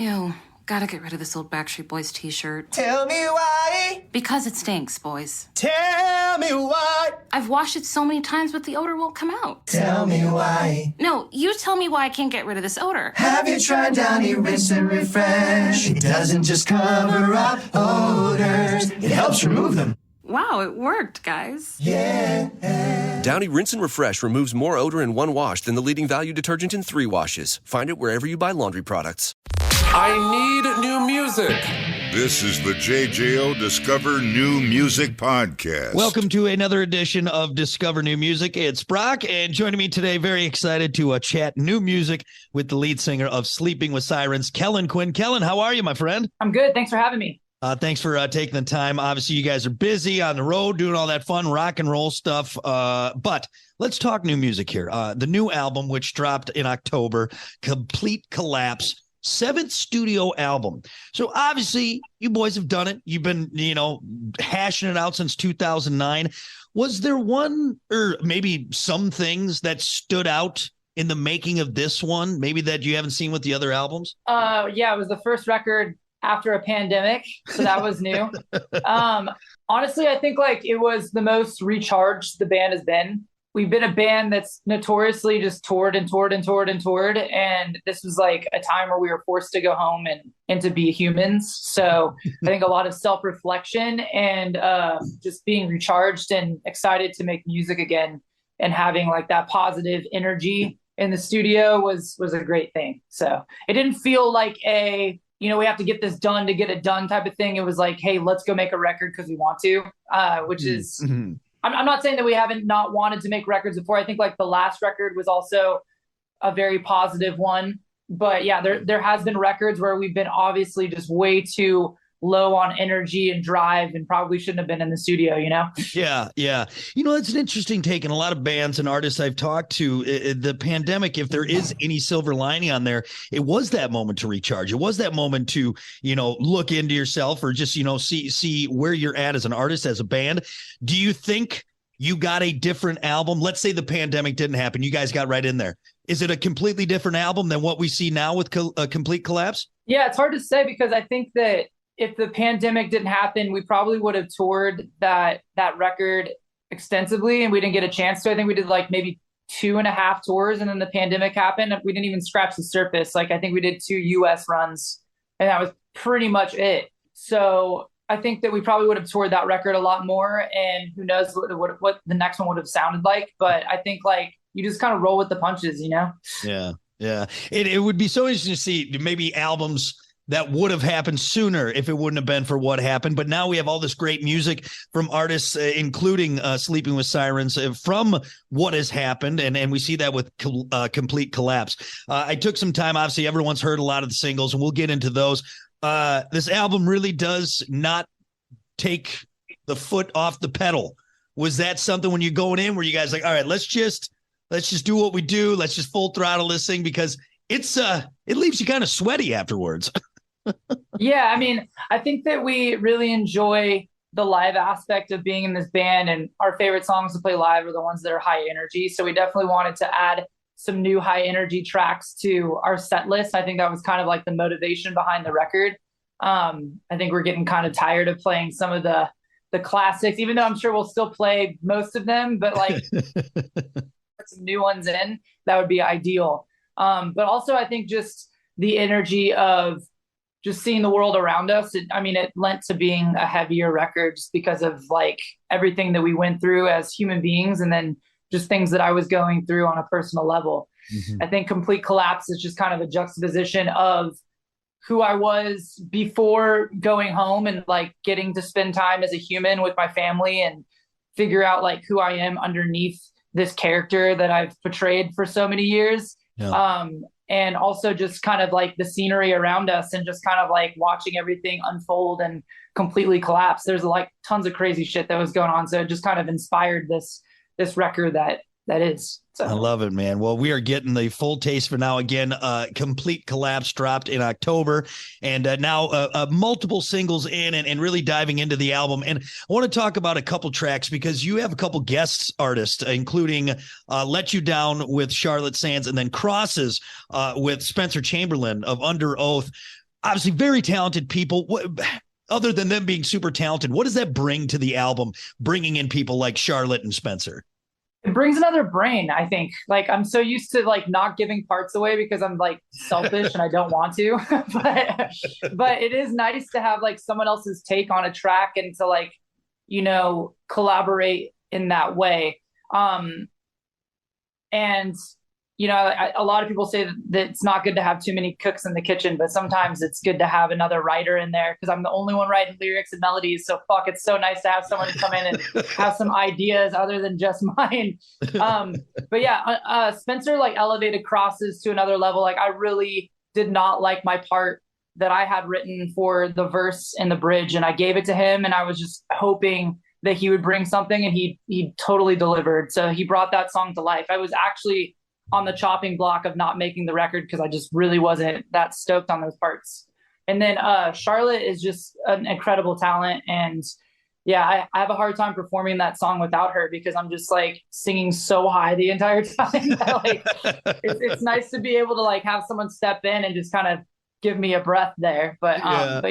Ew, gotta get rid of this old Backstreet Boys t-shirt. Tell me why. Because it stinks, boys. Tell me why. I've washed it so many times, but the odor won't come out. Tell me why. No, you tell me why I can't get rid of this odor. Have you tried Downy Rinse and Refresh? It doesn't just cover up odors, it helps remove them. Wow, it worked, guys. Yeah. Downy Rinse and Refresh removes more odor in one wash than the leading value detergent in 3 washes. Find it wherever you buy laundry products. I need new music. This is the JJO Discover New Music Podcast. Welcome to another edition of Discover New Music. It's Brock, and joining me today, very excited to chat new music with the lead singer of Sleeping with Sirens, Kellin Quinn. Kellin, how are you, my friend? I'm good. Thanks for having me. Thanks for taking the time. Obviously, you guys are busy on the road doing all that fun rock and roll stuff. But let's talk new music here. The new album, which dropped in October, Complete Collapse. 7th studio album. So obviously you boys have done it. You've been, hashing it out since 2009. Was there one or maybe some things that stood out in the making of this one, maybe that you haven't seen with the other albums? Yeah, it was the first record after a pandemic. So that was new. Honestly, I think it was the most recharged the band has been. We've been a band that's notoriously just toured. And this was a time where we were forced to go home and to be humans. So I think a lot of self-reflection and just being recharged and excited to make music again and having that positive energy in the studio was a great thing. So it didn't feel like we have to get this done to get it done type of thing. It was hey, let's go make a record because we want to, which is... Mm-hmm. I'm not saying that we haven't not wanted to make records before. I think the last record was also a very positive one. But yeah, there has been records where we've been obviously just way too low on energy and drive and probably shouldn't have been in the studio, Yeah. It's an interesting take. And a lot of bands and artists I've talked to, the pandemic, if there is any silver lining on there, it was that moment to recharge. It was that moment to, look into yourself or just, see where you're at as an artist, as a band. Do you think you got a different album? Let's say the pandemic didn't happen. You guys got right in there. Is it a completely different album than what we see now with Complete Collapse? Yeah, it's hard to say because I think that if the pandemic didn't happen, we probably would have toured that record extensively and we didn't get a chance to. I think we did maybe 2.5 tours and then the pandemic happened. We didn't even scratch the surface. I think we did 2 US runs and that was pretty much it. So I think that we probably would have toured that record a lot more and who knows what the next one would have sounded like. But I think you just kind of roll with the punches, Yeah. It would be so interesting to see maybe albums that would have happened sooner if it wouldn't have been for what happened. But now we have all this great music from artists, including Sleeping with Sirens, from what has happened. And we see that with Complete Collapse. I took some time. Obviously, everyone's heard a lot of the singles, and we'll get into those. This album really does not take the foot off the pedal. Was that something when you're going in where you guys all right, let's just do what we do. Let's just full throttle this thing because it leaves you kind of sweaty afterwards. Yeah, I think that we really enjoy the live aspect of being in this band, and our favorite songs to play live are the ones that are high energy. So we definitely wanted to add some new high energy tracks to our set list. I think that was kind of the motivation behind the record. I think we're getting kind of tired of playing some of the classics, even though I'm sure we'll still play most of them, but put some new ones in, that would be ideal. But also I think just the energy of just seeing the world around us. It lent to being a heavier record just because of everything that we went through as human beings and then just things that I was going through on a personal level. Mm-hmm. I think Complete Collapse is just kind of a juxtaposition of who I was before going home and getting to spend time as a human with my family and figure out who I am underneath this character that I've portrayed for so many years. Yeah. And also just kind of the scenery around us and just kind of watching everything unfold and completely collapse. There's tons of crazy shit that was going on. So it just kind of inspired this record that is. So. I love it, man. Well, we are getting the full taste for now. Again, Complete Collapse dropped in October, and now multiple singles in and really diving into the album. And I want to talk about a couple tracks because you have a couple guest artists, including Let You Down with Charlotte Sands and then Crosses with Spencer Chamberlain of Under Oath. obviously very talented people. Other than them being super talented, what does that bring to the album, bringing in people like Charlotte and Spencer? It brings another brain, I think. Like, I'm so used to like not giving parts away because I'm like selfish and I don't want to. but it is nice to have like someone else's take on a track and to like, collaborate in that way. And a lot of people say that it's not good to have too many cooks in the kitchen, but sometimes it's good to have another writer in there because I'm the only one writing lyrics and melodies. So it's so nice to have someone come in and have some ideas other than just mine. But yeah, Spencer like elevated Crosses to another level. Like I really did not like my part that I had written for the verse and the bridge, and I gave it to him, and I was just hoping that he would bring something, and he totally delivered. So he brought that song to life. I was actually on the chopping block of not making the record because I just really wasn't that stoked on those parts. And then Charlotte is just an incredible talent. And yeah, I have a hard time performing that song without her because I'm just like singing so high the entire time. Like it's nice to be able to like have someone step in and just kind of give me a breath there. But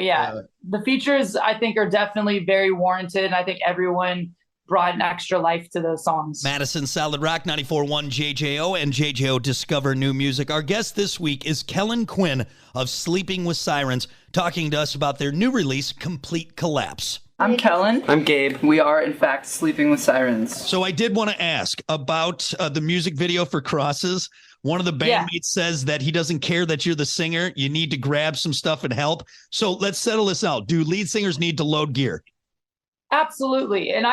yeah, the features I think are definitely very warranted. And I think everyone brought an extra life to those songs. Madison Solid Rock 94.1 JJO and JJO Discover New Music. Our guest this week is Kellin Quinn of Sleeping with Sirens, talking to us about their new release, Complete Collapse. I'm Kellin. I'm Gabe. We are, in fact, Sleeping with Sirens. So I did want to ask about the music video for Crosses. One of the bandmates says that he doesn't care that you're the singer. You need to grab some stuff and help. So let's settle this out. Do lead singers need to load gear? Absolutely. And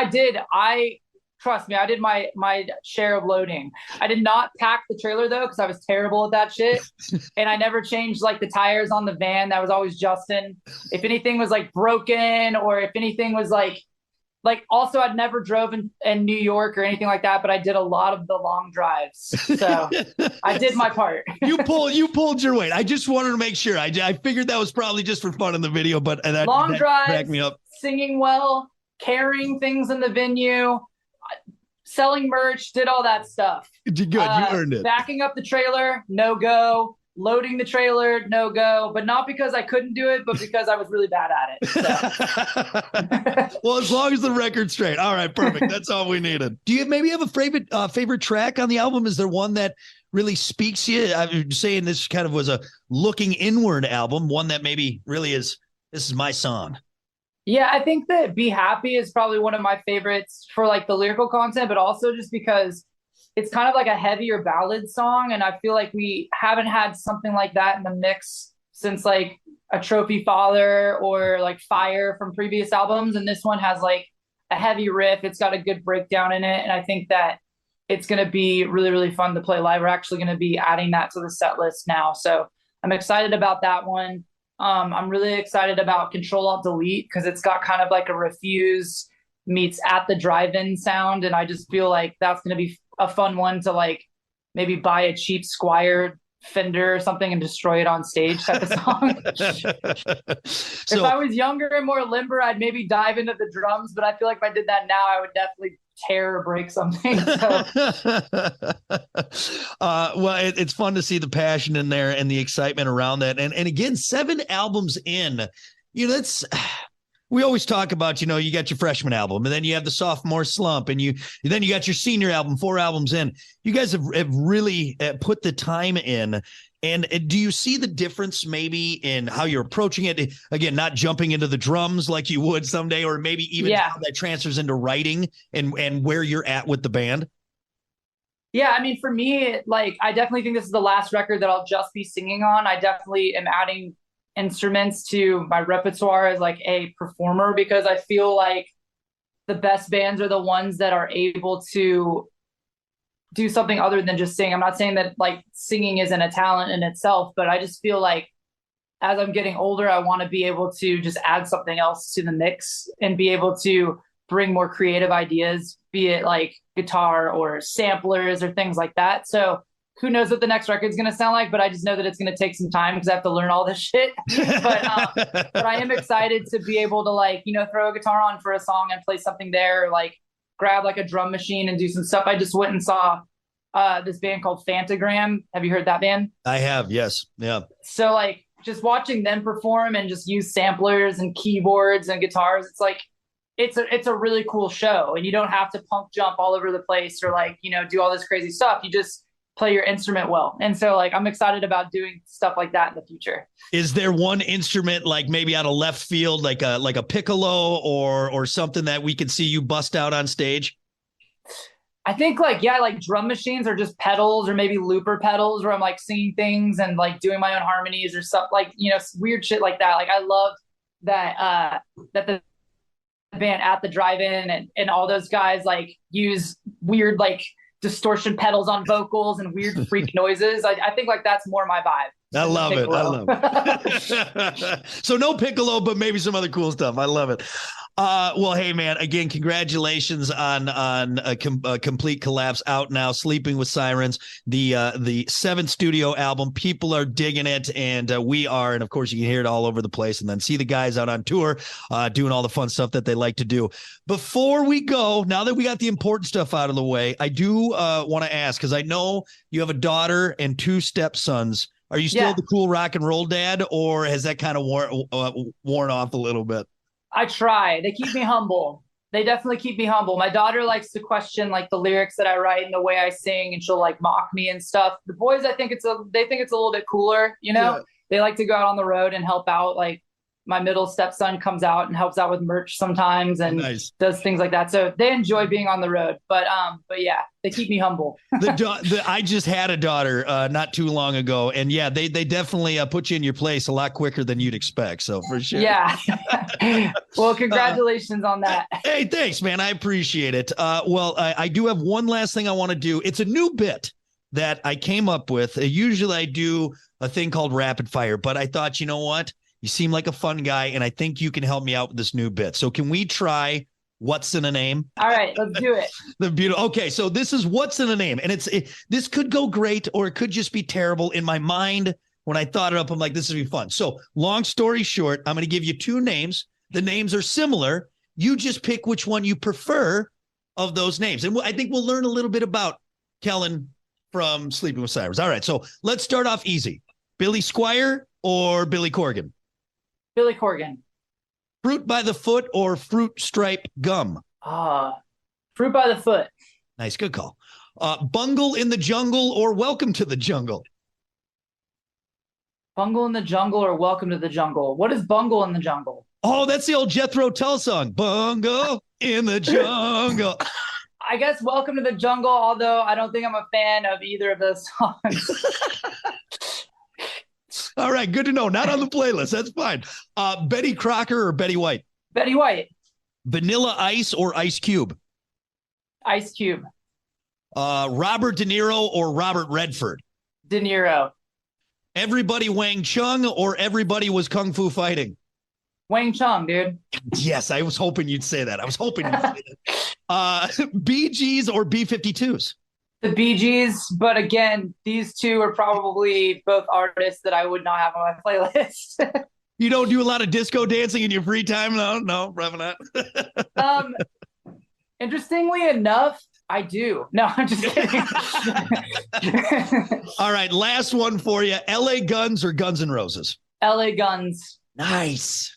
trust me, I did my share of loading. I did not pack the trailer though, because I was terrible at that shit. And I never changed like the tires on the van. That was always Justin. If anything was like broken or if anything was like also I'd never drove in New York or anything like that, but I did a lot of the long drives. So I did my part. You pulled your weight. I just wanted to make sure. I figured that was probably just for fun in the video, but that drives, cracked me up. Singing well, carrying things in the venue, selling merch, did all that stuff. Good. You earned it. Backing up the trailer, no go. Loading the trailer, no go. But not because I couldn't do it, but because I was really bad at it. So. Well, as long as the record's straight. All right, perfect. That's all we needed. Do you maybe have a favorite track on the album? Is there one that really speaks to you? I'm saying this kind of was a looking inward album, one that maybe really is, this is my song. Yeah, I think that Be Happy is probably one of my favorites for like the lyrical content, but also just because it's kind of like a heavier ballad song. And I feel like we haven't had something like that in the mix since like a Trophy Father or like Fire from previous albums. And this one has like a heavy riff. It's got a good breakdown in it. And I think that it's going to be really, really fun to play live. We're actually going to be adding that to the set list now. So I'm excited about that one. I'm really excited about Control Alt Delete because it's got kind of like a Refuse meets At the Drive-In sound. And I just feel like that's going to be a fun one to like maybe buy a cheap Squire Fender or something and destroy it on stage type of song. If I was younger and more limber, I'd maybe dive into the drums, but I feel like if I did that now, I would definitely tear or break something. So. Well, it's fun to see the passion in there and the excitement around that. And again, 7 albums in, that's, we always talk about, you got your freshman album and then you have the sophomore slump and then you got your senior album, 4 albums in. You guys have really put the time in. And do you see the difference maybe in how you're approaching it? Again, not jumping into the drums like you would someday, or maybe even how that transfers into writing and where you're at with the band? Yeah, I mean, for me, like, I definitely think this is the last record that I'll just be singing on. I definitely am adding instruments to my repertoire as like a performer because I feel like the best bands are the ones that are able to do something other than just sing. I'm not saying that like singing isn't a talent in itself, but I just feel like as I'm getting older, I want to be able to just add something else to the mix and be able to bring more creative ideas, be it like guitar or samplers or things like that. So who knows what the next record's going to sound like, but I just know that it's going to take some time because I have to learn all this shit. But I am excited to be able to like, throw a guitar on for a song and play something there, or like grab like a drum machine and do some stuff. I just went and saw this band called Fantagram. Have you heard that band? I have, yes. Yeah. So like just watching them perform and just use samplers and keyboards and guitars, it's like it's a really cool show, and you don't have to pump jump all over the place or like, you know, do all this crazy stuff. You just play your instrument well. And so like I'm excited about doing stuff like that in the future. Is there one instrument like maybe out of left field, like a piccolo or something that we could see you bust out on stage? I think like drum machines or just pedals or maybe looper pedals where I'm like singing things and like doing my own harmonies or stuff like, you know, weird shit like that. Like I love that the band At the Drive-In and all those guys like use weird like distortion pedals on vocals and weird freak noises. I think like that's more my vibe. I love it. I love it. So no piccolo, but maybe some other cool stuff. I love it. Well, hey man, again, congratulations on a Complete Collapse out now, Sleeping with Sirens, the 7th studio album. People are digging it, and we are, and of course you can hear it all over the place, and then see the guys out on tour doing all the fun stuff that they like to do. Before we go, now that we got the important stuff out of the way, I do want to ask, because I know you have a daughter and 2 stepsons. Are you still the cool rock and roll dad, or has that kind of worn off a little bit? I try. They keep me humble. They definitely keep me humble. My daughter likes to question like the lyrics that I write and the way I sing, and she'll like mock me and stuff. The boys, they think it's a little bit cooler, you know? Yeah. They like to go out on the road and help out. Like my middle stepson comes out and helps out with merch sometimes and does things like that. So they enjoy being on the road, but yeah, they keep me humble. I just had a daughter not too long ago, and yeah, they definitely put you in your place a lot quicker than you'd expect. So for sure. Yeah. Well, congratulations on that. Hey, thanks, man. I appreciate it. Well, I do have one last thing I want to do. It's a new bit that I came up with. Usually I do a thing called rapid fire, but I thought, you know what? You seem like a fun guy, and I think you can help me out with this new bit. So can we try What's in a Name? All right, let's do it. The beautiful. Okay, so this is What's in a Name, and this could go great or it could just be terrible. In my mind, when I thought it up, I'm like, this would be fun. So long story short, I'm going to give you 2 names. The names are similar. You just pick which one you prefer of those names. And I think we'll learn a little bit about Kellin from Sleeping with Sirens. All right, so let's start off easy. Billy Squier or Billy Corgan? Billy Corgan. Fruit by the Foot or Fruit Stripe Gum? Fruit by the Foot. Nice, good call. Bungle in the Jungle or Welcome to the Jungle? Bungle in the Jungle or Welcome to the Jungle? What is Bungle in the Jungle? Oh, that's the old Jethro Tull song. Bungle in the Jungle. I guess Welcome to the Jungle, although I don't think I'm a fan of either of those songs. All right, good to know. Not on the playlist. That's fine. Betty Crocker or Betty White? Betty White. Vanilla Ice or Ice Cube? Ice Cube. Robert De Niro or Robert Redford? De Niro. Everybody Wang Chung or Everybody Was Kung Fu Fighting? Wang Chung, dude. Yes, I was hoping you'd say that. Bee Gees or B-52s? The Bee Gees, but again, these 2 are probably both artists that I would not have on my playlist. You don't do a lot of disco dancing in your free time? No, probably not. Interestingly enough, I do. No, I'm just kidding. All right, last one for you. LA Guns or Guns N' Roses? LA Guns. Nice.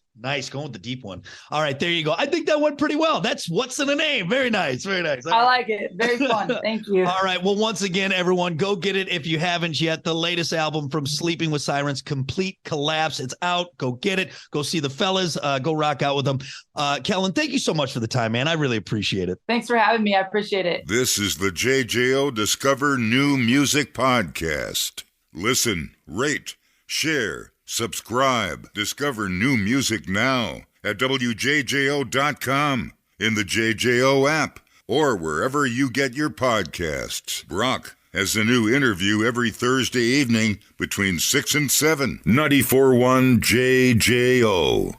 Going with the deep one. All right, there you go. I think that went pretty well. That's What's in a Name. Very nice. I like it. Very fun. Thank you. All right. Well, once again, everyone, go get it if you haven't yet. The latest album from Sleeping with Sirens, Complete Collapse. It's out. Go get it. Go see the fellas. Go rock out with them. Kellin, thank you so much for the time, man. I really appreciate it. Thanks for having me. I appreciate it. This is the JJO Discover New Music Podcast. Listen, rate, share, subscribe. Discover new music now at WJJO.com, in the JJO app, or wherever you get your podcasts. Brock has a new interview every Thursday evening between 6 and 7. 94.1 JJO.